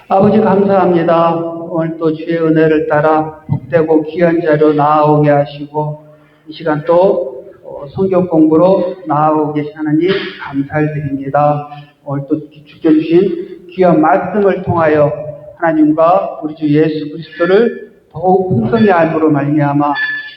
아버지 감사합니다. 오늘 또 주의 은혜를 따라 복되고 귀한 자료 나아오게 하시고 이 시간 또 성경 공부로 나아오고 계신 하나님 감사를 드립니다. 오늘 또 주께 주신 귀한 말씀을 통하여 하나님과 우리 주 예수 그리스도를 더욱 풍성히 알므로 말미암아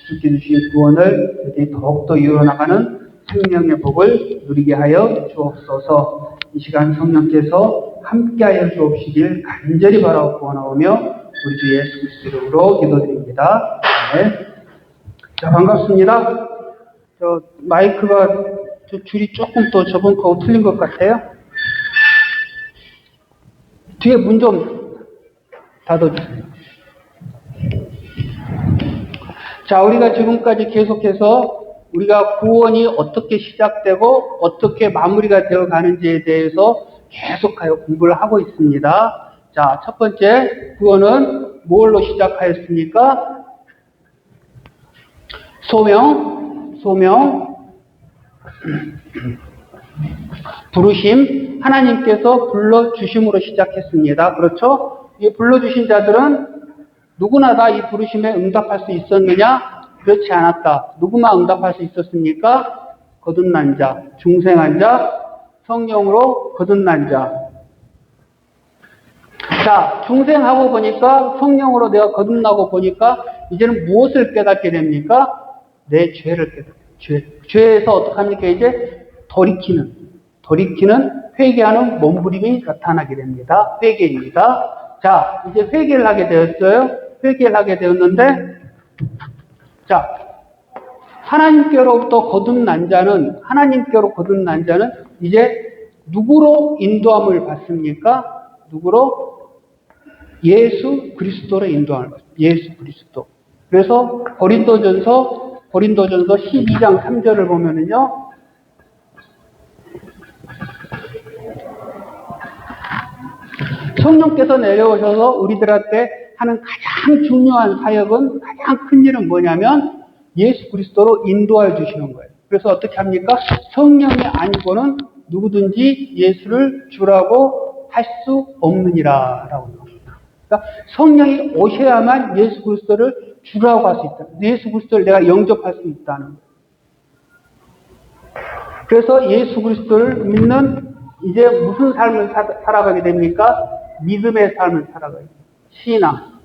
주께 주신 구원을 더욱더 이루어나가는 생명의 복을 누리게 하여 주옵소서. 이 시간 성령께서 함께하여 주옵시길 간절히 바라고 구원하오며 우리 주 예수 그리스도 이름으로 기도드립니다. 네. 자, 반갑습니다. 마이크가 줄이 조금 더 저번 거하고 틀린 것 같아요. 뒤에 문 좀 닫아주세요. 자, 우리가 지금까지 계속해서 우리가 구원이 어떻게 시작되고 어떻게 마무리가 되어 가는지에 대해서 계속하여 공부를 하고 있습니다. 자, 첫 번째 구원은 뭘로 시작하였습니까? 소명, 부르심, 하나님께서 불러주심으로 시작했습니다. 그렇죠? 이 불러주신 자들은 누구나 다 이 부르심에 응답할 수 있었느냐? 그렇지 않았다. 누구만 응답할 수 있었습니까? 거듭난 자, 중생한 자, 성령으로 거듭난 자. 자, 중생하고 보니까 성령으로 내가 거듭나고 보니까 이제는 무엇을 깨닫게 됩니까? 내 죄를 깨닫게. 죄에서 어떻게 합니까? 이제 돌이키는 회개하는 몸부림이 나타나게 됩니다. 회개입니다. 자, 이제 회개를 하게 되었어요. 회개를 하게 되었는데, 자, 하나님께로 거듭난 자는 이제 누구로 인도함을 받습니까? 누구로? 예수 그리스도로 인도함을 받습니다. 예수 그리스도. 그래서 고린도전서 12장 3절을 보면은요, 성령께서 내려오셔서 우리들한테 하는 가장 중요한 사역은, 가장 큰 일은 뭐냐면 예수 그리스도로 인도하여 주시는 거예요. 그래서 어떻게 합니까? 성령이 아니고는 누구든지 예수를 주라고 할 수 없느니라 라고 합니다. 그러니까 성령이 오셔야만 예수 그리스도를 주라고 할 수 있다. 예수 그리스도를 내가 영접할 수 있다는 거예요. 그래서 예수 그리스도를 믿는 이제 무슨 삶을 살아가게 됩니까? 믿음의 삶을 살아가게 됩니다. 신앙.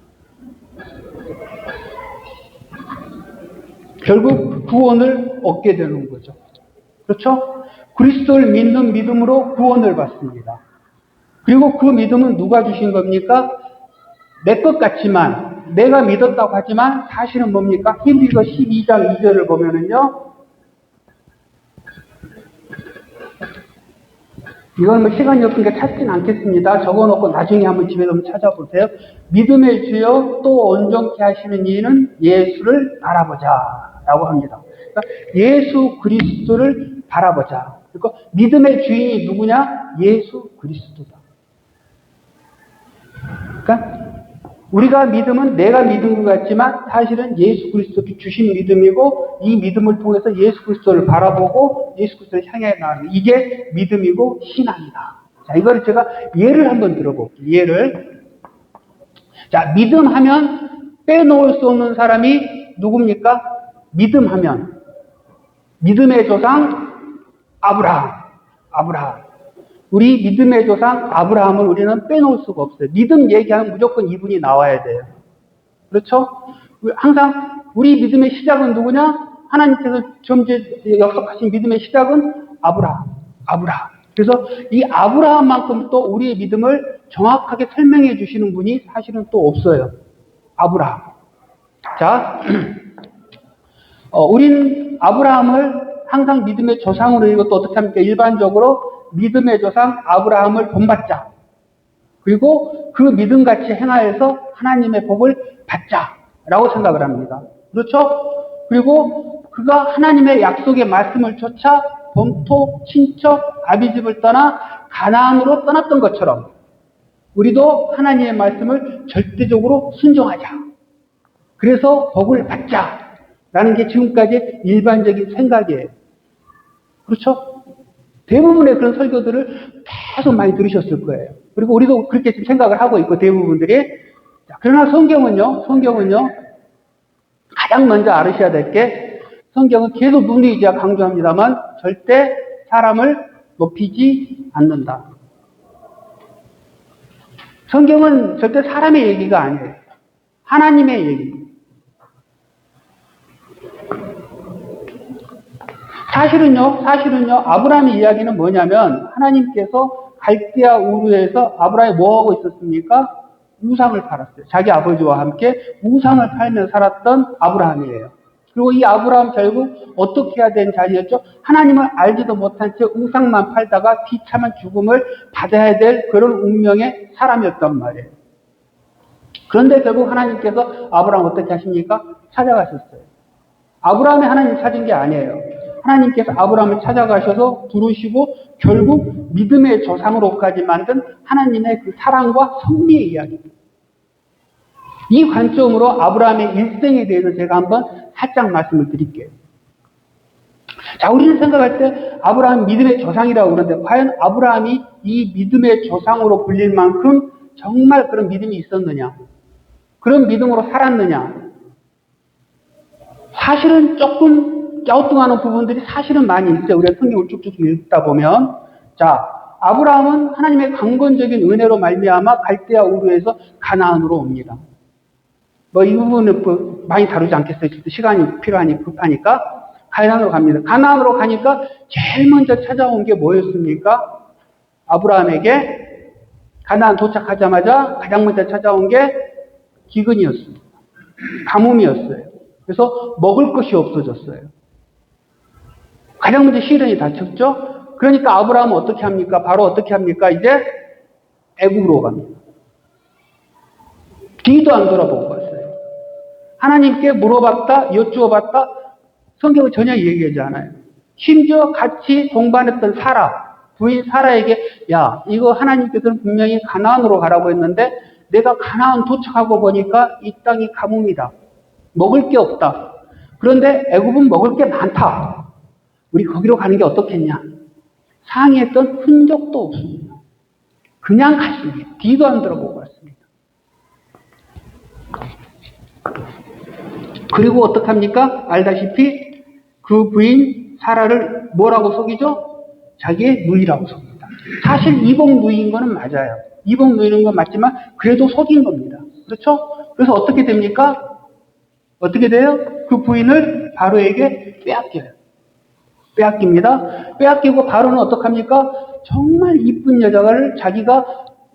결국 구원을 얻게 되는 거죠. 그렇죠? 그리스도를 믿는 믿음으로 구원을 받습니다. 그리고 그 믿음은 누가 주신 겁니까? 내 것 같지만, 내가 믿었다고 하지만 사실은 뭡니까? 히브리서 12장 2절을 보면은요, 이건 뭐 시간이 없으니까 찾진 않겠습니다. 적어놓고 나중에 한번 집에 가면 찾아보세요. 믿음의 주여 또 온전케 하시는 이는 예수를 바라보자 라고 합니다. 그러니까 예수 그리스도를 바라보자. 그러니까 믿음의 주인이 누구냐? 예수 그리스도다. 그러니까 우리가 믿음은 내가 믿은 것 같지만 사실은 예수 그리스도께 주신 믿음이고, 이 믿음을 통해서 예수 그리스도를 바라보고 예수 그리스도를 향해 나가는, 이게 믿음이고 신앙이다. 자, 이걸 제가 예를 한번 들어볼게요. 예를. 자, 믿음하면 빼놓을 수 없는 사람이 누굽니까? 믿음하면 믿음의 조상 아브라함. 우리 믿음의 조상 아브라함을 우리는 빼놓을 수가 없어요. 믿음 얘기하면 무조건 이분이 나와야 돼요. 그렇죠? 항상 우리 믿음의 시작은 누구냐? 하나님께서 점지 약속하신 믿음의 시작은 아브라함. 그래서 이 아브라함만큼 또 우리의 믿음을 정확하게 설명해 주시는 분이 사실은 또 없어요. 아브라함. 자, 우린 아브라함을 항상 믿음의 조상으로, 이것도 어떻게 합니까? 일반적으로 믿음의 조상 아브라함을 본받자. 그리고 그 믿음같이 행하여서 하나님의 복을 받자라고 생각을 합니다. 그렇죠? 그리고 그가 하나님의 약속의 말씀을 쫓아 본토, 친척, 아비집을 떠나 가나안으로 떠났던 것처럼 우리도 하나님의 말씀을 절대적으로 순종하자. 그래서 복을 받자라는 게 지금까지 일반적인 생각이에요. 그렇죠? 대부분의 그런 설교들을 계속 많이 들으셨을 거예요. 그리고 우리도 그렇게 지금 생각을 하고 있고, 대부분들이. 자, 그러나 성경은요, 가장 먼저 알으셔야 될 게, 성경은 계속 눈이지야 강조합니다만, 절대 사람을 높이지 않는다. 성경은 절대 사람의 얘기가 아니에요. 하나님의 얘기입니다. 사실은요, 아브라함의 이야기는 뭐냐면, 하나님께서 갈대아 우르에서 아브라함이 뭐 하고 있었습니까? 우상을 팔았어요. 자기 아버지와 함께 우상을 팔며 살았던 아브라함이에요. 그리고 이 아브라함 결국 어떻게 해야 되는 자리였죠? 하나님을 알지도 못한 채 우상만 팔다가 비참한 죽음을 받아야 될 그런 운명의 사람이었단 말이에요. 그런데 결국 하나님께서 아브라함 어떻게 하십니까? 찾아가셨어요. 아브라함이 하나님 찾은 게 아니에요. 하나님께서 아브라함을 찾아가셔서 부르시고 결국 믿음의 조상으로까지 만든 하나님의 그 사랑과 섭리의 이야기입니다. 이 관점으로 아브라함의 일생에 대해서 제가 한번 살짝 말씀을 드릴게요. 자, 우리는 생각할 때 아브라함 믿음의 조상이라고 그러는데 과연 아브라함이 이 믿음의 조상으로 불릴 만큼 정말 그런 믿음이 있었느냐? 그런 믿음으로 살았느냐? 사실은 조금 갸우뚱하는 부분들이 사실은 많이 있어요. 우리가 성경을 쭉쭉 읽다 보면. 자, 아브라함은 하나님의 강권적인 은혜로 말미암아 갈대아 우르에서 가나안으로 옵니다. 이 부분은 많이 다루지 않겠어요. 시간이 급하니까. 가나안으로 갑니다. 가나안으로 가니까 제일 먼저 찾아온 게 뭐였습니까? 아브라함에게 가나안 도착하자마자 가장 먼저 찾아온 게 기근이었습니다. 가뭄이었어요. 그래서 먹을 것이 없어졌어요. 가장 먼저 시련이 닥쳤죠? 그러니까 아브라함은 어떻게 합니까? 바로 어떻게 합니까? 이제 애굽으로 갑니다. 뒤도 안 돌아보고 갔어요. 하나님께 물어봤다, 여쭈어봤다, 성경은 전혀 얘기하지 않아요. 심지어 같이 동반했던 부인 사라에게, 야, 이거 하나님께서는 분명히 가나안으로 가라고 했는데, 내가 가나안 도착하고 보니까 이 땅이 가뭄이다. 먹을 게 없다. 그런데 애굽은 먹을 게 많다. 우리 거기로 가는 게 어떻겠냐? 상의했던 흔적도 없습니다. 그냥 갔습니다. 뒤도 안 들어보고 갔습니다. 그리고 어떡합니까? 알다시피 그 부인 사라를 뭐라고 속이죠? 자기의 누이라고 속입니다. 사실 이복 누이인 거는 맞아요. 이복 누이는 건 맞지만 그래도 속인 겁니다. 그렇죠? 그래서 어떻게 됩니까? 어떻게 돼요? 그 부인을 바로에게 빼앗겨요. 빼앗깁니다. 빼앗기고 바로는 어떡합니까? 정말 이쁜 여자를 자기가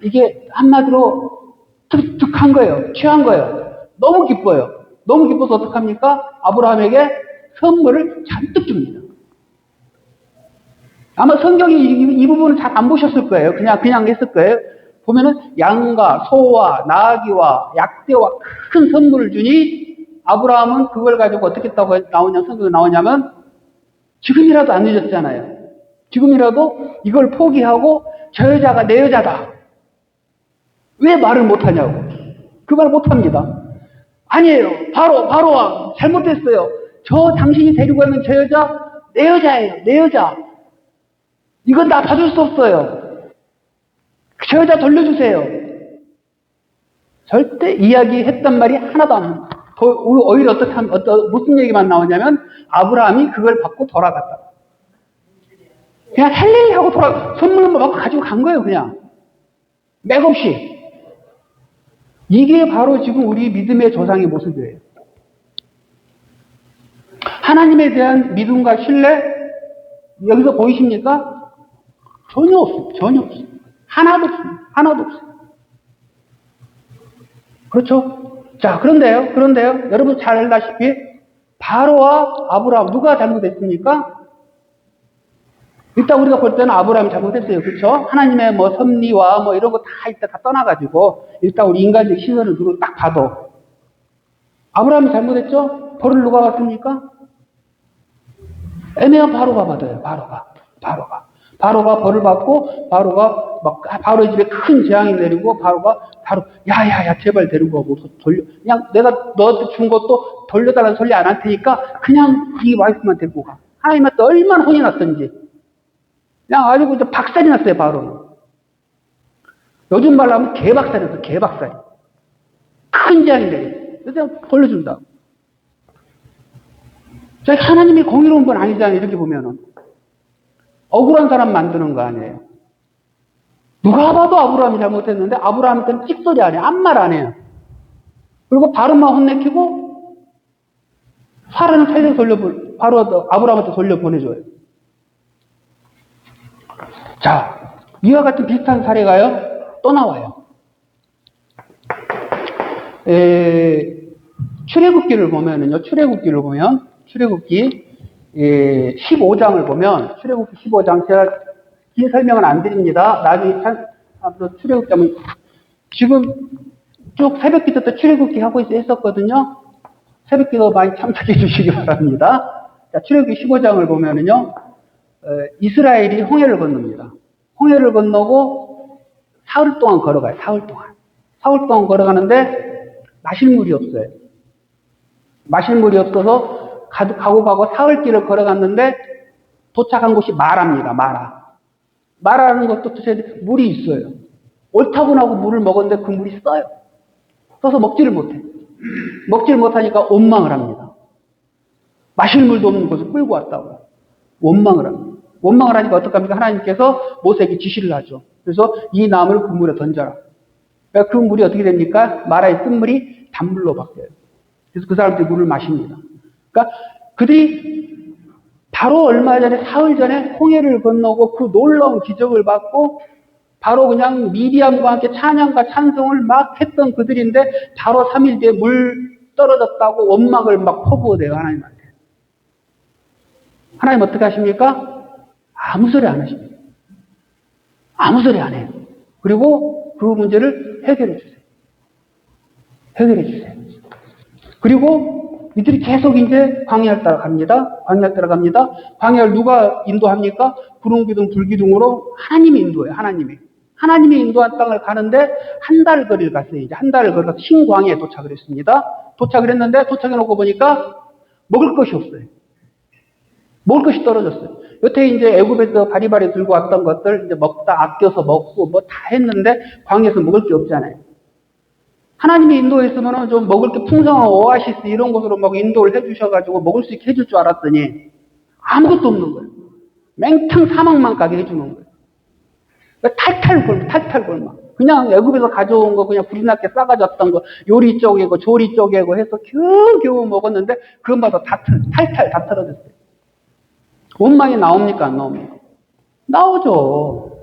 이게 한마디로 득득한 거예요. 취한 거예요. 너무 기뻐요. 너무 기뻐서 어떡합니까? 아브라함에게 선물을 잔뜩 줍니다. 아마 성경이 이 부분을 잘 안 보셨을 거예요. 그냥 했을 거예요. 보면은 양과 소와 나귀와 약대와 큰 선물을 주니 아브라함은 그걸 가지고 어떻게 했다고 성경에 나오냐면 지금이라도 안 늦었잖아요. 지금이라도 이걸 포기하고 저 여자가 내 여자다. 왜 말을 못하냐고. 그 말 못합니다. 아니에요. 바로 잘못했어요. 저 당신이 데리고 있는 저 여자 내 여자예요. 내 여자. 이건 나 봐줄 수 없어요. 저 여자 돌려주세요. 절대 이야기했단 말이 하나도 안 합니다. 오히려 무슨 얘기만 나오냐면 아브라함이 그걸 받고 돌아갔다. 그냥 할 일 하고 선물만 받고 가지고 간 거예요. 그냥 맥없이. 이게 바로 지금 우리 믿음의 조상의 모습이에요. 하나님에 대한 믿음과 신뢰 여기서 보이십니까? 전혀 없습니다. 전혀 없습니다. 하나도 없습니다. 하나도 없어요. 그렇죠? 자, 그런데요. 여러분 잘 알다시피 바로와 아브라함 누가 잘못했습니까? 일단 우리가 볼 때는 아브라함이 잘못했어요. 그렇죠? 하나님의 섭리와 이런 거 다 떠나가지고 일단 우리 인간적 시선을 두고 딱 봐도 아브라함이 잘못했죠? 벌을 누가 받습니까? 애매한 바로가 받아요. 바로가 벌을 받고 바로의 집에 큰 재앙이 내리고 바로 야야야 제발 데리고 오고 돌려 그냥 내가 너한테 준 것도 돌려달라는 소리 안 할 테니까 그냥 이 와이프만 데리고 가. 하나님한테 얼마나 혼이 났던지 그냥 아주 박살이 났어요. 바로는. 요즘 말로 하면 개박살이었어, 개박살이. 큰 재앙이 내려. 그래서 벌려준다. 하나님이 공의로운 건 아니잖아요, 이렇게 보면은. 억울한 사람 만드는 거 아니에요. 누가 봐도 아브라함이 잘못했는데, 아브라함한테는 찍소리 안 해요. 아무 말 안 해요. 그리고 바로만 혼내키고, 사라는 살려서 바로 아브라함한테 돌려보내줘요. 자, 이와 같은 비슷한 사례가요, 또 나와요. 출애굽기를 보면은요, 출애굽기 15장을 보면, 출애굽기 15장, 제가 긴 설명은 안 드립니다. 나중에 출애굽기 하면, 지금 쭉 새벽기도 때 출애굽기 하고 했었거든요. 새벽기도 많이 참석해 주시기 바랍니다. 자, 출애굽기 15장을 보면은요, 이스라엘이 홍해를 건넙니다. 홍해를 건너고 사흘 동안 걸어가요. 사흘 동안 걸어가는데 마실 물이 없어요. 마실 물이 없어서 가고 사흘길을 걸어갔는데 도착한 곳이 마라입니다. 마라라는 것도 물이 있어요. 옳다고나고 물을 먹었는데 그 물이 써요. 써서 먹지를 못해. 먹지를 못하니까 원망을 합니다. 마실 물도 없는 곳을 끌고 왔다고. 원망을 합니다. 원망을 하니까 어떡합니까? 하나님께서 모세에게 지시를 하죠. 그래서 이 나무를 그 물에 던져라. 그러니까 그 물이 어떻게 됩니까? 마라의 쓴물이 단물로 바뀌어요. 그래서 그 사람들이 물을 마십니다. 그러니까 그들이 바로 얼마 전에, 사흘 전에 홍해를 건너고 그 놀라운 기적을 받고 바로 그냥 미디암과 함께 찬양과 찬송을 막 했던 그들인데 바로 3일 뒤에 물 떨어졌다고 원망을 막 퍼부어대요, 하나님한테. 하나님 어떻게 하십니까? 아무 소리 안 하십니다. 아무 소리 안 해요. 그리고 그 문제를 해결해 주세요. 그리고 이들이 계속 이제 광야를 따라갑니다. 광야를 누가 인도합니까? 구름기둥, 불기둥으로 하나님이 인도해요. 하나님이 인도한 땅을 가는데 한 달 거리를 갔어요. 이제 한 달을 걸어서 신광야에 도착을 했습니다. 도착을 했는데 도착해놓고 보니까 먹을 것이 없어요. 먹을 것이 떨어졌어요. 여태 이제 애굽에서 바리바리 들고 왔던 것들 이제 먹다 아껴서 먹고 뭐 다 했는데 광야에서 먹을 게 없잖아요. 하나님이 인도했으면 좀 먹을 게 풍성한 오아시스 이런 곳으로 막 인도를 해주셔가지고 먹을 수 있게 해줄 줄 알았더니 아무것도 없는 거예요. 맹탕 사막만 가게 해주는 거예요. 탈탈 골마. 그냥 애굽에서 가져온 거 그냥 불이 났게 싸가졌던 거 요리 쪼개고 조리 쪼개고 해서 겨우 먹었는데 그것마다 탈탈 다 떨어졌어요. 원망이 나옵니까? 안 나옵니까? 나오죠.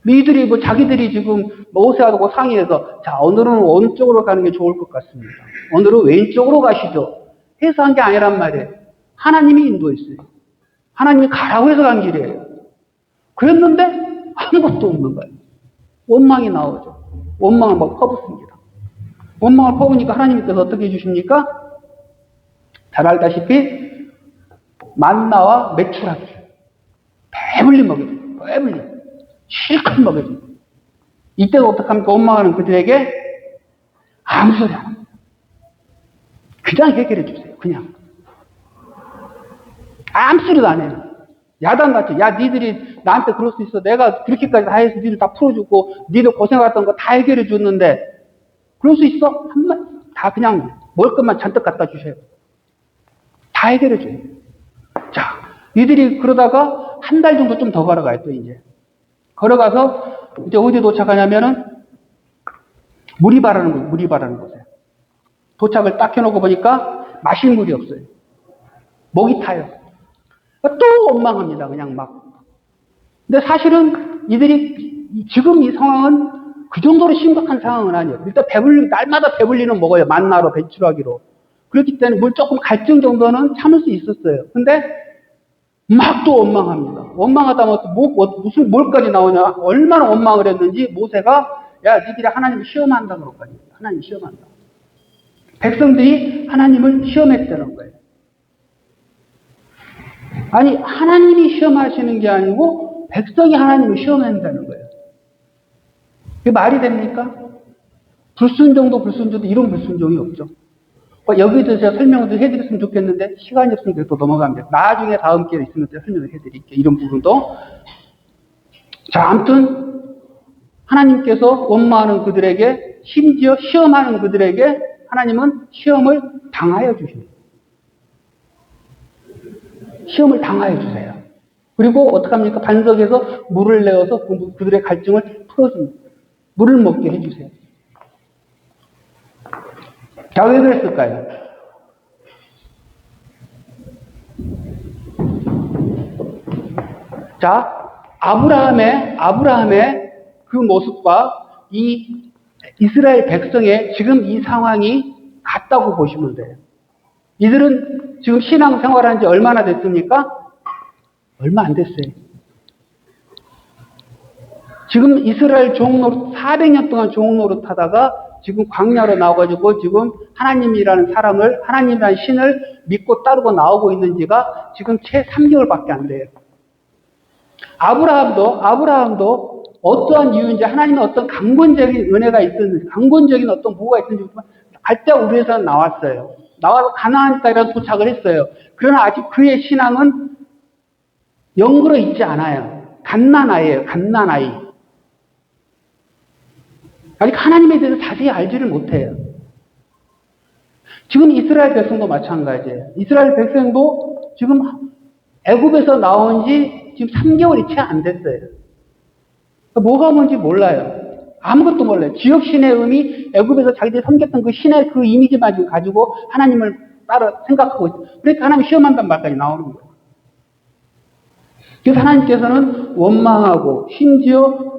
이들이 자기들이 지금 모세하고 상의해서 자, 오늘은 오른쪽으로 가는 게 좋을 것 같습니다. 오늘은 왼쪽으로 가시죠. 해서 한 게 아니란 말이에요. 하나님이 인도했어요. 하나님이 가라고 해서 간 길이에요. 그랬는데 아무것도 없는 거예요. 원망이 나오죠. 원망을 막 퍼붓습니다. 원망을 퍼부니까 하나님께서 어떻게 해주십니까? 잘 알다시피 만나와 메추라기 배불리 먹여줘요. 실컷 먹여줘요. 이때도 어떡합니까? 원망하는 그들에게 아무 소리 안 합니다. 그냥 해결해 주세요. 그냥. 아무 소리도 안 해요. 야단같이. 야, 니들이 나한테 그럴 수 있어. 내가 그렇게까지 다 해서 니들 다 풀어주고 니들 고생했던 거 다 해결해 줬는데 그럴 수 있어? 다 그냥 먹을 것만 잔뜩 갖다 주세요. 다 해결해 줘요. 자, 이들이 그러다가 한 달 정도 좀 더 걸어가요, 또 이제. 걸어가서 이제 어디 도착하냐면은 물이 바라는 곳에. 도착을 딱 해놓고 보니까 마실 물이 없어요. 목이 타요. 또 원망합니다, 그냥 막. 근데 사실은 이들이 지금 이 상황은 그 정도로 심각한 상황은 아니에요. 일단 날마다 배불리는 먹어요. 만나로, 배추라기로. 그렇기 때문에 물 조금 갈증 정도는 참을 수 있었어요. 근데 막 또 원망합니다. 원망하다 무슨 뭘까지 나오냐. 얼마나 원망을 했는지 모세가 야, 니들이 하나님을 시험한다 그럴까지. 하나님 시험한다. 백성들이 하나님을 시험했다는 거예요. 아니, 하나님이 시험하시는 게 아니고 백성이 하나님을 시험한다는 거예요. 그게 말이 됩니까? 불순종도 이런 불순종이 없죠. 여기도 제가 설명을 해드렸으면 좋겠는데 시간이 없으니까 또 넘어갑니다. 나중에 다음 기회에 있으면 설명을 해드릴게요. 이런 부분도. 자, 아무튼 하나님께서 원망하는 그들에게, 심지어 시험하는 그들에게 하나님은 시험을 당하여 주십니다. 시험을 당하여 주세요. 그리고 어떡합니까? 반석에서 물을 내어서 그들의 갈증을 풀어줍니다. 물을 먹게 해주세요. 자, 왜 그랬을까요? 자, 아브라함의 그 모습과 이 이스라엘 백성의 지금 이 상황이 같다고 보시면 돼요. 이들은 지금 신앙 생활한 지 얼마나 됐습니까? 얼마 안 됐어요. 지금 이스라엘 종노릇, 400년 동안 종노릇 하다가 지금 광야로 나와가지고 지금 하나님이라는 사람을, 하나님이라는 신을 믿고 따르고 나오고 있는 지가 지금 채 3개월밖에 안 돼요. 아브라함도 어떠한 이유인지 하나님의 어떤 강권적인 은혜가 있었는지, 강권적인 어떤 뭐가 있었는지 갈대아 우르에서 나왔어요. 나와서 가나안 땅에 도착을 했어요. 그러나 아직 그의 신앙은 영구로 있지 않아요. 갓난아이예요. 갓난아이. 아직 하나님에 대해서 자세히 알지를 못해요. 지금 이스라엘 백성도 마찬가지예요. 이스라엘 백성도 지금 애굽에서 나온 지 지금 3개월이 채 안 됐어요. 뭐가 뭔지 몰라요. 아무것도 몰라요. 지역신의 의미, 애굽에서 자기들이 섬겼던 그 신의 그 이미지만 가지고 하나님을 따라 생각하고 있어요. 그러니까 하나님 시험한단 말까지 나오는 거예요. 그래서 하나님께서는 원망하고 심지어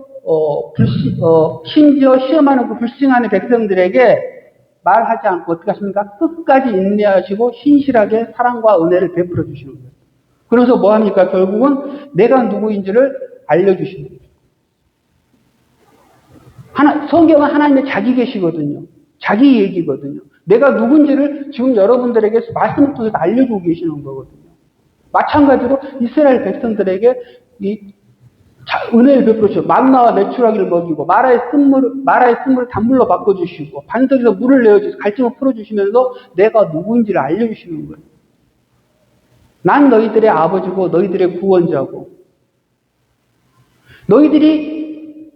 시험하는 그 불신하는 백성들에게 말하지 않고 어떻게 하십니까? 끝까지 인내하시고 신실하게 사랑과 은혜를 베풀어 주시는 거예요. 그래서 뭐 합니까? 결국은 내가 누구인지를 알려주시는 거예요. 성경은 하나님의 자기 계시거든요. 자기 얘기거든요. 내가 누군지를 지금 여러분들에게 말씀을 통해서 알려주고 계시는 거거든요. 마찬가지로 이스라엘 백성들에게 은혜를 베풀어 주시고 만나와 메추라기를 먹이고 마라의 쓴물을 단물로 바꿔주시고 반석에서 물을 내어주시고 갈증을 풀어주시면서 내가 누구인지를 알려주시는 거예요. 난 너희들의 아버지고 너희들의 구원자고 너희들이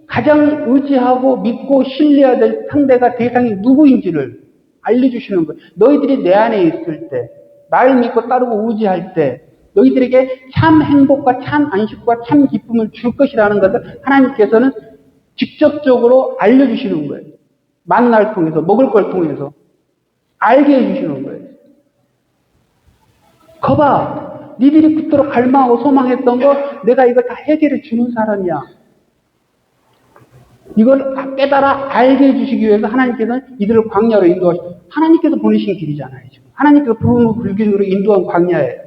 가장 의지하고 믿고 신뢰해야 될 상대가 대상이 누구인지를 알려주시는 거예요. 너희들이 내 안에 있을 때, 나를 믿고 따르고 의지할 때 너희들에게 참 행복과 참 안식과 참 기쁨을 줄 것이라는 것을 하나님께서는 직접적으로 알려주시는 거예요. 만나를 통해서, 먹을 걸 통해서 알게 해주시는 거예요. 거봐, 니들이 그토록 갈망하고 소망했던 거 내가 이걸 다 해결해 주는 사람이야. 이걸 깨달아 알게 해주시기 위해서 하나님께서는 이들을 광야로 인도하시고 하나님께서 보내신 길이잖아요. 지금. 하나님께서 불기둥으로 인도한 광야예요.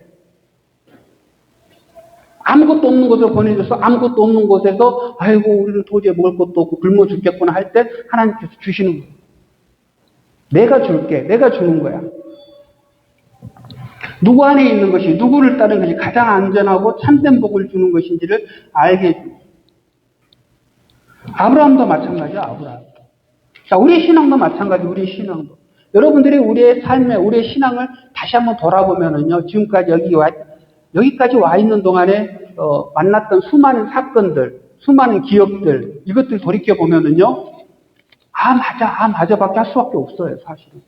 아무것도 없는 곳으로 보내줘서 아무것도 없는 곳에서 아이고 우리는 도저히 먹을 것도 없고 굶어 죽겠구나 할 때 하나님께서 주시는 거예요. 내가 줄게. 내가 주는 거야. 누구 안에 있는 것이 누구를 따르는 것이 가장 안전하고 참된 복을 주는 것인지를 알게 해줍니다. 아브라함도 마찬가지야. 아브라함. 자, 우리의 신앙도 마찬가지. 우리의 신앙도. 여러분들이 우리의 삶에 우리의 신앙을 다시 한번 돌아보면은요. 지금까지 여기까지 와 있는 동안에 만났던 수많은 사건들, 수많은 기억들, 이것들 돌이켜 보면은요. 맞아밖에 할 수밖에 없어요, 사실은.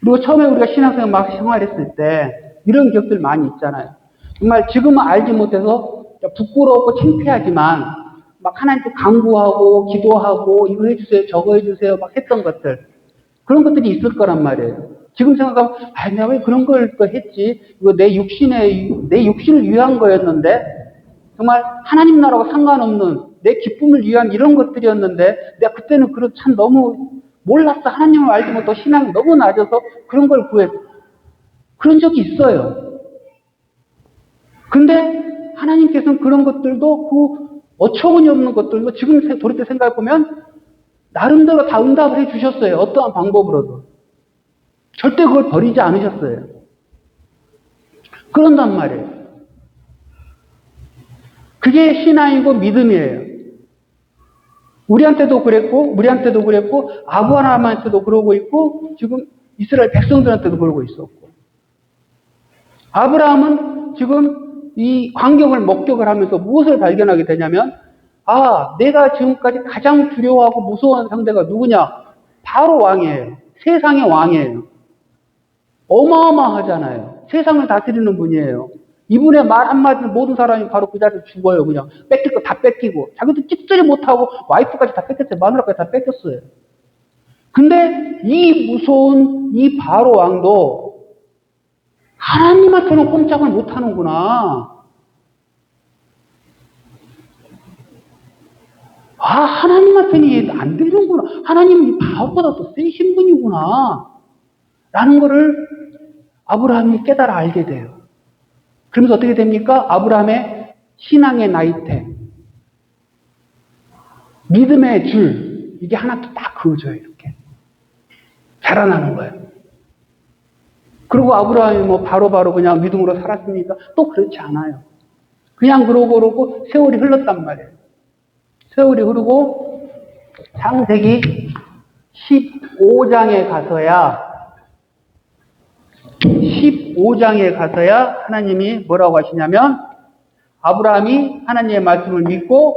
그리고 처음에 우리가 신앙생활 막 생활했을 때 이런 기억들 많이 있잖아요. 정말 지금은 알지 못해서 부끄럽고 창피하지만 막 하나님께 간구하고 기도하고 이거 해주세요, 저거 해주세요 막 했던 것들. 그런 것들이 있을 거란 말이에요. 지금 생각하면 내가 왜 그런 걸 또 했지? 이거 내 육신을 위한 거였는데 정말 하나님 나라와 상관없는 내 기쁨을 위한 이런 것들이었는데 내가 그때는 참 너무 몰랐어. 하나님을 알지 못하고 신앙이 너무 낮아서 그런 걸 구했어. 그런 적이 있어요. 근데 하나님께서는 그런 것들도 그 어처구니 없는 것들도 지금 돌이켜 생각해보면 나름대로 다 응답을 해주셨어요. 어떠한 방법으로도. 절대 그걸 버리지 않으셨어요. 그런단 말이에요. 그게 신앙이고 믿음이에요. 우리한테도 그랬고, 아브라함한테도 그러고 있고, 지금 이스라엘 백성들한테도 그러고 있었고. 아브라함은 지금 이 광경을 목격을 하면서 무엇을 발견하게 되냐면, 아, 내가 지금까지 가장 두려워하고 무서운 상대가 누구냐? 바로 왕이에요. 세상의 왕이에요. 어마어마하잖아요. 세상을 다스리는 분이에요. 이분의 말 한마디는 모든 사람이 바로 그 자리에서 죽어요. 그냥 뺏길 거 다 뺏기고 자기도 찍소리 못하고 와이프까지 다 뺏겼어요. 마누라까지 다 뺏겼어요. 근데 이 무서운 이 바로 왕도 하나님한테는 꼼짝을 못하는구나. 아, 하나님한테는 안 되는구나. 하나님은 이 바보보다 더 세신 분이구나. 라는 거를 아브라함이 깨달아 알게 돼요. 그러면서 어떻게 됩니까? 아브라함의 신앙의 나이테, 믿음의 줄, 이게 하나 딱 그어져요, 이렇게. 자라나는 거예요. 그리고 아브라함이 뭐 바로바로 그냥 믿음으로 살았습니까? 또 그렇지 않아요. 그냥 그러고 세월이 흘렀단 말이에요. 세월이 흐르고 창세기 15장에 가서야 하나님이 뭐라고 하시냐면 아브라함이 하나님의 말씀을 믿고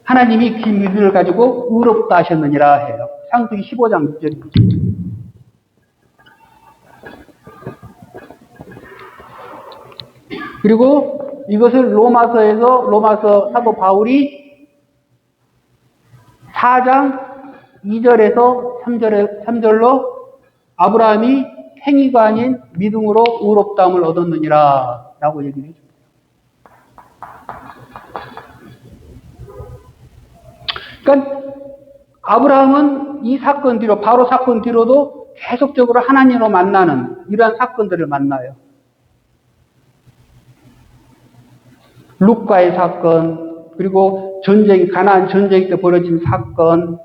하나님이 그 믿음을 가지고 의롭다 하셨느니라 해요. 창세기 15장 6절입니다. 그리고 이것을 로마서 사도 바울이 4장 2절에서 3절로 아브라함이 행위가 아닌 믿음으로 의롭다함을 얻었느니라 라고 얘기를 해줍니다. 그러니까 아브라함은 이 사건 뒤로, 바로 사건 뒤로도 계속적으로 하나님으로 만나는 이러한 사건들을 만나요. 룻과의 사건, 그리고 가나안 전쟁 때 벌어진 사건,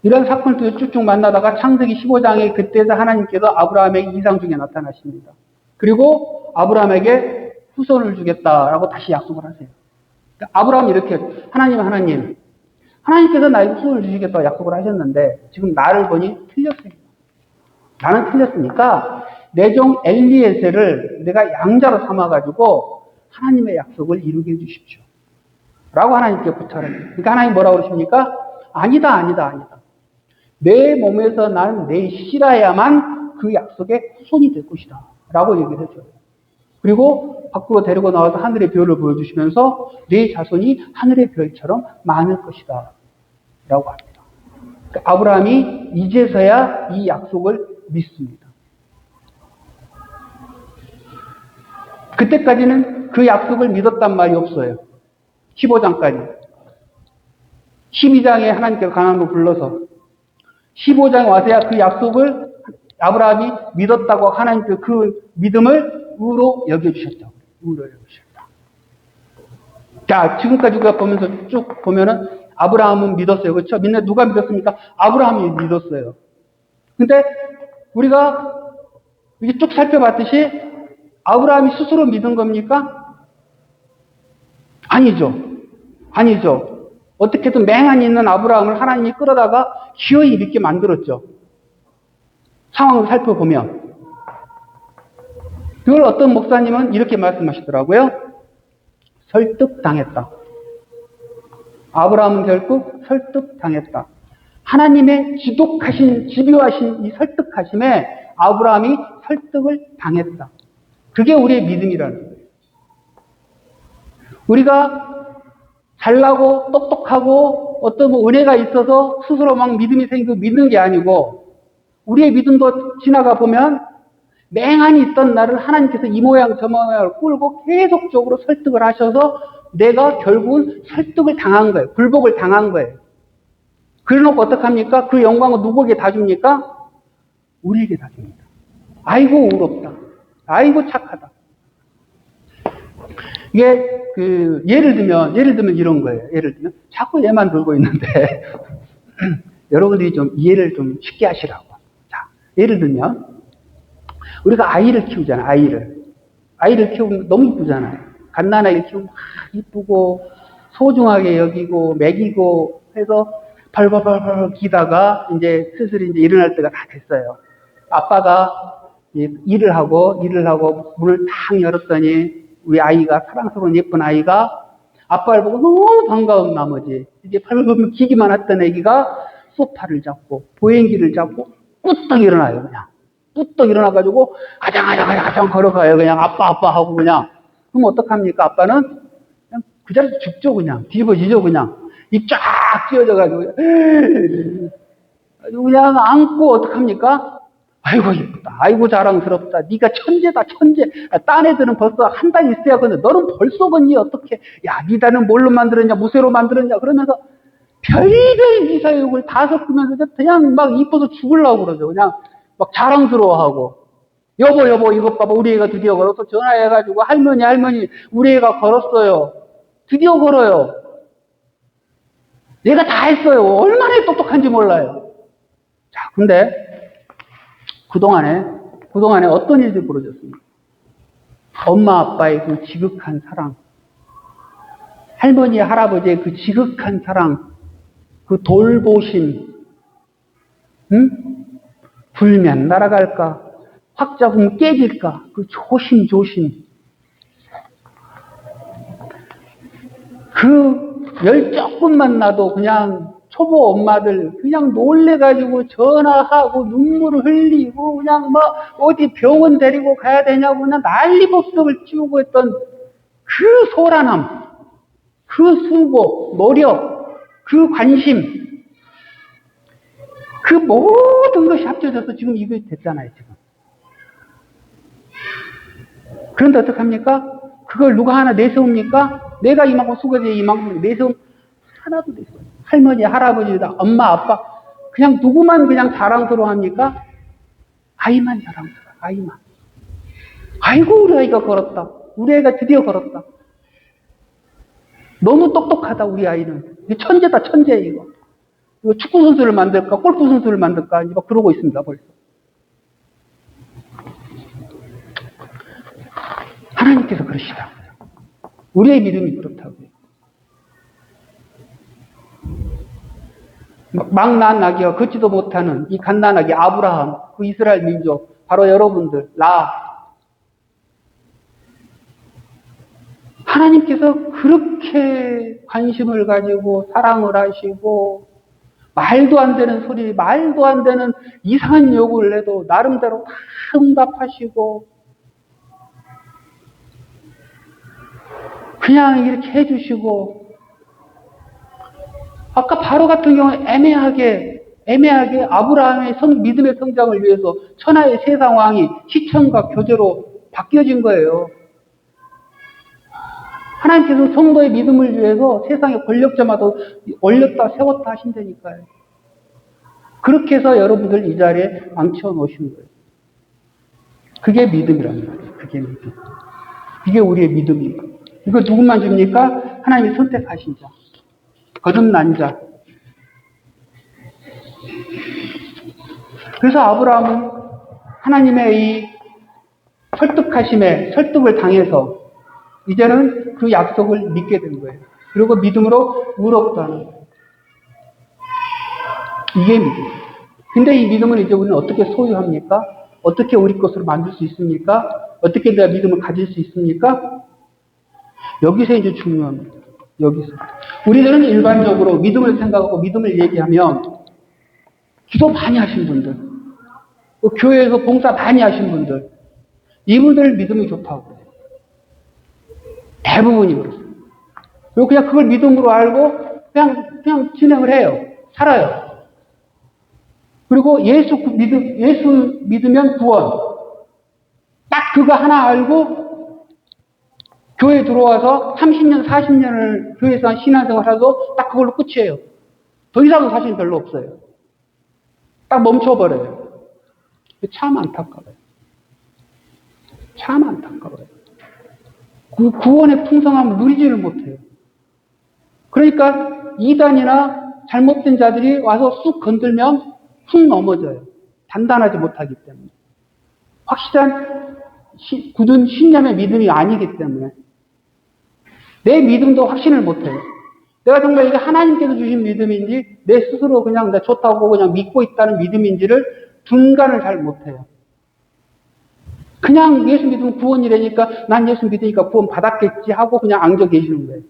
이런 사건들을 쭉쭉 만나다가 창세기 15장에 그때서 하나님께서 아브라함에게 이상 중에 나타나십니다. 그리고 아브라함에게 후손을 주겠다라고 다시 약속을 하세요. 그러니까 아브라함이 이렇게 하나님께서 나에게 후손을 주시겠다고 약속을 하셨는데 지금 나를 보니 틀렸습니다. 나는 틀렸으니까 내 종 엘리에셀을 내가 양자로 삼아가지고 하나님의 약속을 이루게 해주십시오. 라고 하나님께 부탁을 해요. 그러니까 하나님 뭐라고 그러십니까? 아니다. 내 몸에서 난 내 씨라야만 그 약속의 후손이 될 것이다. 라고 얘기를 해줘요. 그리고 밖으로 데리고 나와서 하늘의 별을 보여주시면서 내 자손이 하늘의 별처럼 많을 것이다. 라고 합니다. 그러니까 아브라함이 이제서야 이 약속을 믿습니다. 그때까지는 그 약속을 믿었단 말이 없어요. 15장까지. 12장에 하나님께서 가나안으로 불러서 15장에 와서야 그 약속을 아브라함이 믿었다고 하나님께서 그 믿음을 의로 여겨주셨죠. 의로 여겨주셨다. 자, 지금까지 우리가 보면서 쭉 보면은 아브라함은 믿었어요. 그렇죠? 누가 믿었습니까? 아브라함이 믿었어요. 근데 우리가 이게 쭉 살펴봤듯이 아브라함이 스스로 믿은 겁니까? 아니죠. 어떻게든 맹한이 있는 아브라함을 하나님이 끌어다가 기어이 믿게 만들었죠. 상황을 살펴보면. 그걸 어떤 목사님은 이렇게 말씀하시더라고요. 설득당했다. 아브라함은 결국 설득당했다. 하나님의 집요하신 이 설득하심에 아브라함이 설득을 당했다. 그게 우리의 믿음이라는 거예요. 우리가 잘나고 똑똑하고 어떤 은혜가 있어서 스스로 막 믿음이 생기고 믿는 게 아니고 우리의 믿음도 지나가 보면 맹한이 있던 나를 하나님께서 이 모양 저 모양을 끌고 계속적으로 설득을 하셔서 내가 결국은 설득을 당한 거예요. 굴복을 당한 거예요. 그래놓고 어떡합니까? 그 영광을 누구에게 다 줍니까? 우리에게 다 줍니다. 아이고 의롭다. 아이고 착하다. 이게 예를 들면 이런 거예요. 예를 들면 자꾸 얘만 들고 있는데 여러분들이 좀 이해를 좀 쉽게 하시라고. 자, 예를 들면 우리가 아이를 키우잖아요. 아이를 키우면 너무 이쁘잖아요. 갓난아이를 키우면 막 이쁘고 소중하게 여기고 먹이고 해서 벌벌벌 기다가 이제 슬슬 이제 일어날 때가 다 됐어요. 아빠가 일을 하고 문을 탁 열었더니 우리 아이가 사랑스러운 예쁜 아이가 아빠를 보고 너무 반가운 나머지 이제 팔을 기기만 했던 애기가 소파를 잡고 보행기를 잡고 꾸떡 일어나요. 그냥 꾸떡 일어나가지고 가장 걸어가요. 그냥 아빠 하고 그냥. 그럼 어떡합니까? 아빠는 그냥 그 자리에서 죽죠. 그냥 뒤집어지죠. 그냥 입 쫙 찢어져가지고 그냥 안고 어떡합니까? 아이고 이쁘다. 아이고 자랑스럽다. 네가 천재다 천재. 딴 애들은 벌써 한 달 있어야 하거든. 너는 벌써 건니 어떻게? 야 니다는 뭘로 만들었냐? 무쇠로 만들었냐? 그러면서 별별 미사욕을 다 섞으면서 그냥 막 이뻐서 죽으려고 그러죠. 그냥 막 자랑스러워하고. 여보 이것 봐봐. 우리 애가 드디어 걸어서 전화해가지고 할머니 우리 애가 걸었어요. 드디어 걸어요. 얘가 다 했어요. 얼마나 똑똑한지 몰라요. 자 근데 그동안에 어떤 일들이 벌어졌습니까? 엄마, 아빠의 그 지극한 사랑, 할머니, 할아버지의 그 지극한 사랑, 그 돌보심, 응? 불면 날아갈까? 확 잡으면 깨질까? 그 조심. 그 열 조금만 나도 그냥 초보 엄마들 그냥 놀래가지고 전화하고 눈물을 흘리고 그냥 뭐 어디 병원 데리고 가야 되냐고 그냥 난리법석을 치우고 했던 그 소란함, 그 수고, 노력, 그 관심, 그 모든 것이 합쳐져서 지금 이게 됐잖아요, 지금. 그런데 어떡합니까? 그걸 누가 하나 내세웁니까? 내가 이만큼 수고해서 이만큼 하나도 내세워. 할머니, 할아버지다, 엄마, 아빠, 그냥 누구만 그냥 자랑스러워 합니까? 아이만 자랑스러워, 아이만. 아이고, 우리 아이가 걸었다. 우리 아이가 드디어 걸었다. 너무 똑똑하다, 우리 아이는. 천재다, 천재, 이거. 이거 축구선수를 만들까, 골프선수를 만들까, 이제 막 그러고 있습니다, 벌써. 하나님께서 그러시다. 우리의 믿음이 그렇다고요. 막 낳은 아기와 걷지도 못하는 이 갓난아기 아브라함, 그 이스라엘 민족, 바로 여러분들, 하나님께서 그렇게 관심을 가지고 사랑을 하시고 말도 안 되는 소리, 말도 안 되는 이상한 요구를 해도 나름대로 다 응답하시고 그냥 이렇게 해주시고 아까 바로 같은 경우는 애매하게 아브라함의 믿음의 성장을 위해서 천하의 세상 왕이 시청과 교제로 바뀌어진 거예요. 하나님께서 성도의 믿음을 위해서 세상의 권력자마다 올렸다 세웠다 하신다니까요. 그렇게 해서 여러분들 이 자리에 앉혀 놓으신 거예요. 그게 믿음이란 말이에요. 그게 믿음. 이게 우리의 믿음입니다. 이거 누구만 줍니까? 하나님이 선택하신 자. 거듭난 자. 그래서 아브라함은 하나님의 이 설득을 당해서 이제는 그 약속을 믿게 된 거예요. 그리고 믿음으로 의롭다는 거예요. 이게 믿음. 근데 이 믿음을 이제 우리는 어떻게 소유합니까? 어떻게 우리 것으로 만들 수 있습니까? 어떻게 내가 믿음을 가질 수 있습니까? 여기서 이제 중요합니다. 여기서. 우리들은 일반적으로 믿음을 생각하고 믿음을 얘기하면 기도 많이 하신 분들, 또 교회에서 봉사 많이 하신 분들, 이분들 믿음이 좋다고 그래요. 대부분이 그렇습니다. 그리고 그냥 그걸 믿음으로 알고 그냥 진행을 해요. 살아요. 그리고 예수 믿으면 구원. 딱 그거 하나 알고 교회 들어와서 30년, 40년을 교회에서 신앙생활 하도 딱 그걸로 끝이에요. 더 이상은 사실 별로 없어요. 딱 멈춰버려요. 참 안타까워요. 참 안타까워요. 그 구원의 풍성함을 누리지를 못해요. 그러니까 이단이나 잘못된 자들이 와서 쑥 건들면 훅 넘어져요. 단단하지 못하기 때문에. 확실한 굳은 신념의 믿음이 아니기 때문에. 내 믿음도 확신을 못해요. 내가 정말 이게 하나님께서 주신 믿음인지 내 스스로 그냥 나 좋다고 그냥 믿고 있다는 믿음인지를 분간을 잘 못해요. 그냥 예수 믿으면 구원이라니까 난 예수 믿으니까 구원 받았겠지 하고 그냥 앙져 계시는 거예요.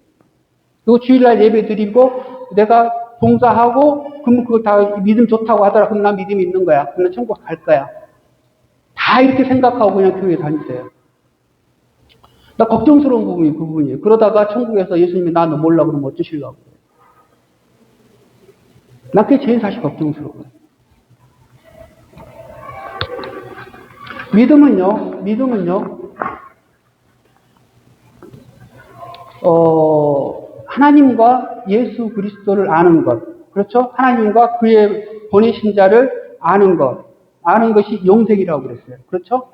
그리고 주일날 예배 드리고 내가 봉사하고 그러면 그거 다 믿음 좋다고 하더라. 그럼 나 믿음이 있는 거야. 그럼 나 천국 갈 거야. 다 이렇게 생각하고 그냥 교회 다니세요. 나 걱정스러운 부분이 그 부분이에요. 그러다가 천국에서 예수님이 나 너 몰라 그러면 어쩌시려고. 나 그게 제일 사실 걱정스러워요. 믿음은요, 하나님과 예수 그리스도를 아는 것. 그렇죠? 하나님과 그의 보내신 자를 아는 것. 아는 것이 영생이라고 그랬어요. 그렇죠?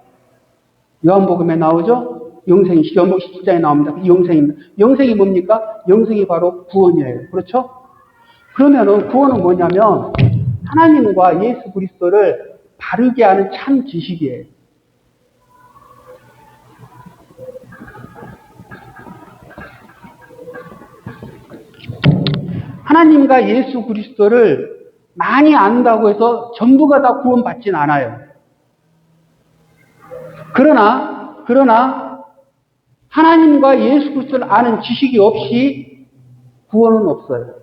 요한복음에 나오죠? 영생이, 요한복음 17장에 나옵니다. 영생입니다. 영생이 뭡니까? 영생이 바로 구원이에요. 그렇죠? 그러면은 구원은 뭐냐면 하나님과 예수 그리스도를 바르게 아는 참 지식이에요. 하나님과 예수 그리스도를 많이 안다고 해서 전부가 다 구원받진 않아요. 그러나 하나님과 예수 그리스도를 아는 지식이 없이 구원은 없어요.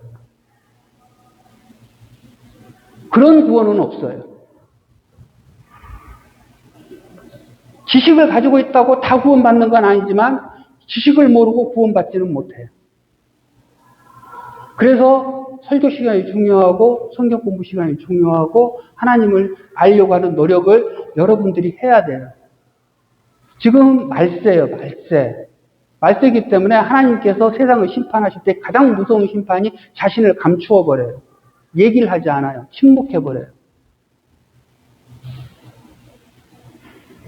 그런 구원은 없어요. 지식을 가지고 있다고 다 구원받는 건 아니지만 지식을 모르고 구원받지는 못해요. 그래서 설교 시간이 중요하고 성경 공부 시간이 중요하고 하나님을 알려고 하는 노력을 여러분들이 해야 돼요. 지금 말세예요, 말세. 말세이기 때문에 하나님께서 세상을 심판하실 때 가장 무서운 심판이 자신을 감추어 버려요. 얘기를 하지 않아요. 침묵해 버려요.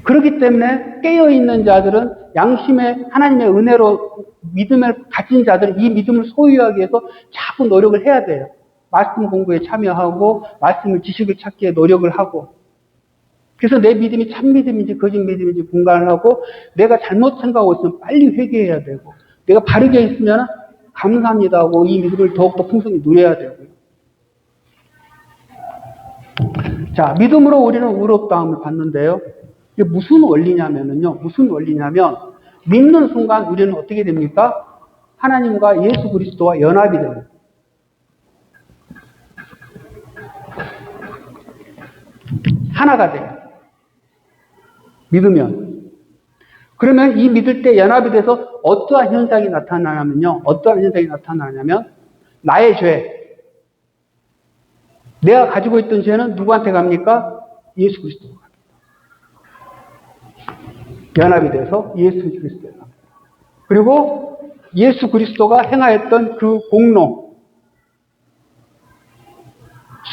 그렇기 때문에 깨어있는 자들은 양심의 하나님의 은혜로 믿음을 가진 자들은 이 믿음을 소유하기 위해서 자꾸 노력을 해야 돼요. 말씀 공부에 참여하고 말씀을 지식을 찾기에 노력을 하고 그래서 내 믿음이 참 믿음인지 거짓 믿음인지 분간을 하고 내가 잘못 생각하고 있으면 빨리 회개해야 되고 내가 바르게 있으면 감사합니다 하고 이 믿음을 더욱더 풍성히 누려야 되고요. 자, 믿음으로 우리는 의롭다함을 받는데요. 이게 무슨 원리냐면 믿는 순간 우리는 어떻게 됩니까? 하나님과 예수 그리스도와 연합이 됩니다. 하나가 돼요. 믿으면. 그러면 이 믿을 때 연합이 돼서 어떠한 현상이 나타나냐면 나의 죄. 내가 가지고 있던 죄는 누구한테 갑니까? 예수 그리스도가 갑니다. 연합이 돼서 예수 그리스도에 갑니다. 그리고 예수 그리스도가 행하였던 그 공로,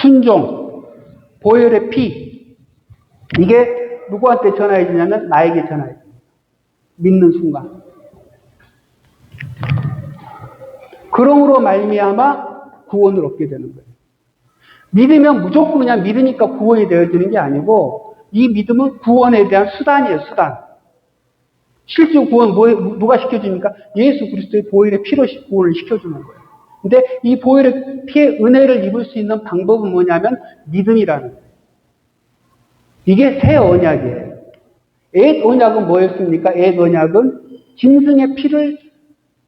순종, 보혈의 피, 이게 누구한테 전하여지냐면 나에게 전하여집니다. 믿는 순간. 그러므로 말미암아 구원을 얻게 되는 거예요. 믿으면 무조건 그냥 믿으니까 구원이 되어지는 게 아니고 이 믿음은 구원에 대한 수단이에요. 수단. 실제 구원 누가 시켜줍니까? 예수 그리스도의 보혈의 피로 구원을 시켜주는 거예요. 근데 이 보혈의 피의 은혜를 입을 수 있는 방법은 뭐냐면 믿음이라는 거예요. 이게 새 언약이에요. 옛 언약은 뭐였습니까? 옛 언약은 짐승의 피를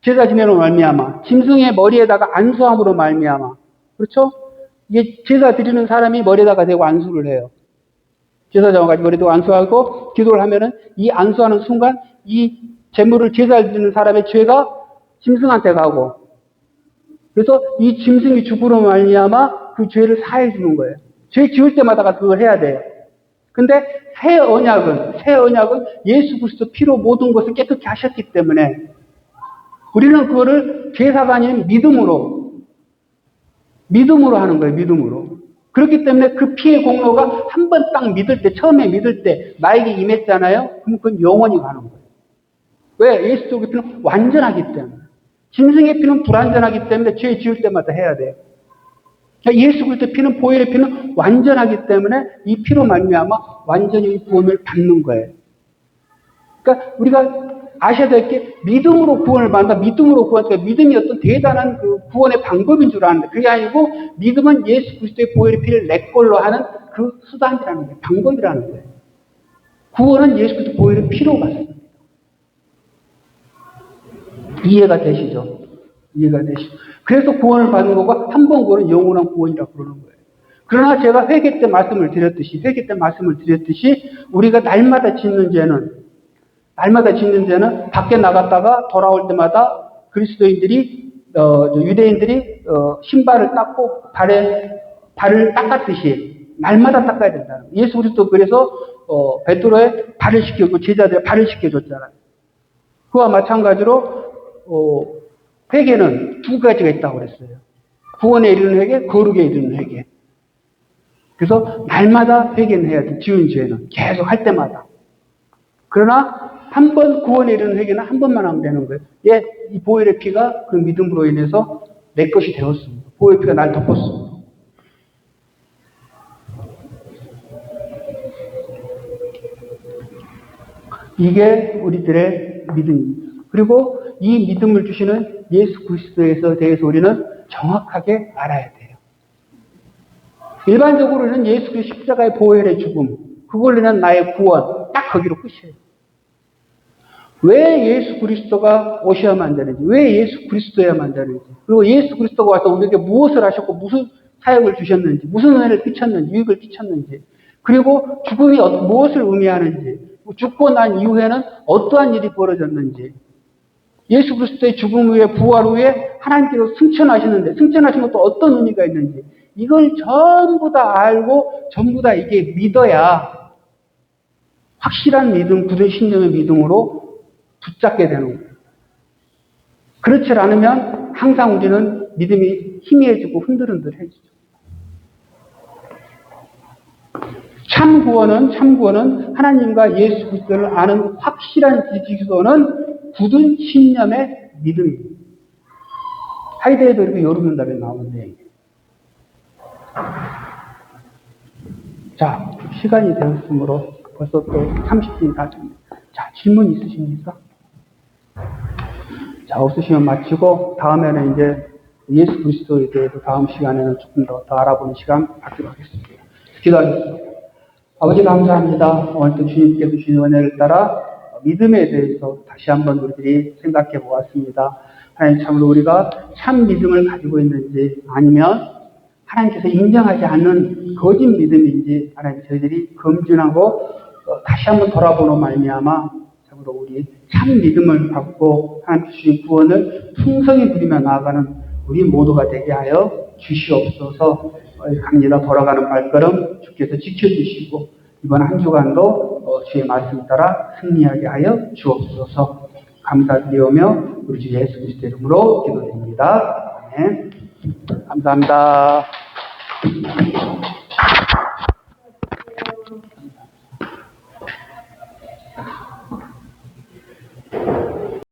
제사 지내로 말미암아, 짐승의 머리에다가 안수함으로 말미암아, 그렇죠? 이게 제사 드리는 사람이 머리에다가 대고 안수를 해요. 제사 잡아가지고 머리에다가 안수하고 기도를 하면은 이 안수하는 순간 이 제물을 제사 드리는 사람의 죄가 짐승한테 가고, 그래서 이 짐승이 죽으로 말미암아 그 죄를 사해 주는 거예요. 죄 지을 때마다 그걸 해야 돼요. 근데 새 언약은 예수 그리스도 피로 모든 것을 깨끗게 하셨기 때문에 우리는 그거를 제사가 아닌 믿음으로 하는 거예요. 믿음으로. 그렇기 때문에 그 피의 공로가 한 번 딱 믿을 때, 처음에 믿을 때 나에게 임했잖아요. 그럼 그건 영원히 가는 거예요. 왜? 예수 그리스도의 피는 완전하기 때문에. 짐승의 피는 불완전하기 때문에 죄 지을 때마다 해야 돼요. 예수 그리스도의 피는, 보혈의 피는 완전하기 때문에 이 피로 말미암아 완전히 구원을 받는 거예요. 그러니까 우리가 아셔야 될 게 믿음으로 구원을 받는다. 믿음으로 구원한다. 믿음이 어떤 대단한 그 구원의 방법인 줄 아는데 그게 아니고 믿음은 예수 그리스도의 보혈의 피를 내 걸로 하는 그 수단이라는 거예요. 방법이라는 거예요. 구원은 예수 그리스도 보혈의 피로 받습니다. 이해가 되시죠? 이해가 되시죠? 그래서 구원을 받는 거가 한 번 구원은 영원한 구원이라고 그러는 거예요. 그러나 제가 회개 때 말씀을 드렸듯이 우리가 날마다 짓는 죄는 밖에 나갔다가 돌아올 때마다 그리스도인들이 유대인들이 신발을 닦고 발을 닦았듯이 날마다 닦아야 된다는 거예요. 예수 그리스도 그래서 베드로의 발을 씻겨고 제자들의 발을 씻겨줬잖아요. 그와 마찬가지로 회개는 두 가지가 있다고 그랬어요. 구원에 이르는 회개, 거룩에 이르는 회개. 그래서 날마다 회개는 해야 돼. 지은 죄는 계속 할 때마다. 그러나 한 번 구원에 이르는 회개는 한 번만 하면 되는 거예요. 이 보혈의 피가 그 믿음으로 인해서 내 것이 되었습니다. 보혈의 피가 날 덮었습니다. 이게 우리들의 믿음입니다. 그리고 이 믿음을 주시는 예수 그리스도에 대해서 우리는 정확하게 알아야 돼요. 일반적으로는 예수 그리스도 십자가의 보혈의 죽음, 그걸로 인한 나의 구원, 딱 거기로 끝이에요. 왜 예수 그리스도가 오셔야만 되는지, 왜 예수 그리스도야만 되는지, 그리고 예수 그리스도가 와서 우리에게 무엇을 하셨고 무슨 사역을 주셨는지, 무슨 은혜를 끼쳤는지, 유익을 끼쳤는지, 그리고 죽음이 무엇을 의미하는지, 죽고 난 이후에는 어떠한 일이 벌어졌는지, 예수 그리스도의 죽음 후에 부활 후에 하나님께서 승천하시는데 승천하신 것도 어떤 의미가 있는지 이걸 전부 다 알고 전부 다 이게 믿어야 확실한 믿음, 굳은 신념의 믿음으로 붙잡게 되는 거예요. 그렇지 않으면 항상 우리는 믿음이 희미해지고 흔들흔들해지죠. 참 구원은 하나님과 예수 그리스도를 아는 확실한 지식으로는 굳은 신념의 믿음입니다. 하이데에도 이렇게 여름문답에 나오는 내용이에요. 자, 시간이 되었으므로 벌써 또 30분이 다 됐네요. 자, 질문 있으십니까? 자, 없으시면 마치고 다음에는 이제 예수 그리스도에 대해서 다음 시간에는 조금 더 알아보는 시간 갖도록 하겠습니다. 기도하겠습니다. 아버지 감사합니다. 오늘도 주님께서 주신 은혜를 따라 믿음에 대해서 다시 한번 우리들이 생각해 보았습니다. 하나님 참으로 우리가 참 믿음을 가지고 있는지 아니면 하나님께서 인정하지 않는 거짓 믿음인지 하나님 저희들이 검증하고 다시 한번 돌아보는 말미암아 참으로 우리 참 믿음을 갖고 하나님 주신 구원을 풍성히 누리며 나아가는 우리 모두가 되게 하여 주시옵소서. 갑니다. 돌아가는 발걸음 주께서 지켜주시고 이번 한 주간도 주의 말씀 따라 승리하게 하여 주옵소서. 감사드리오며 우리 주 예수 그리스도 이름으로 기도드립니다. 아멘. 감사합니다.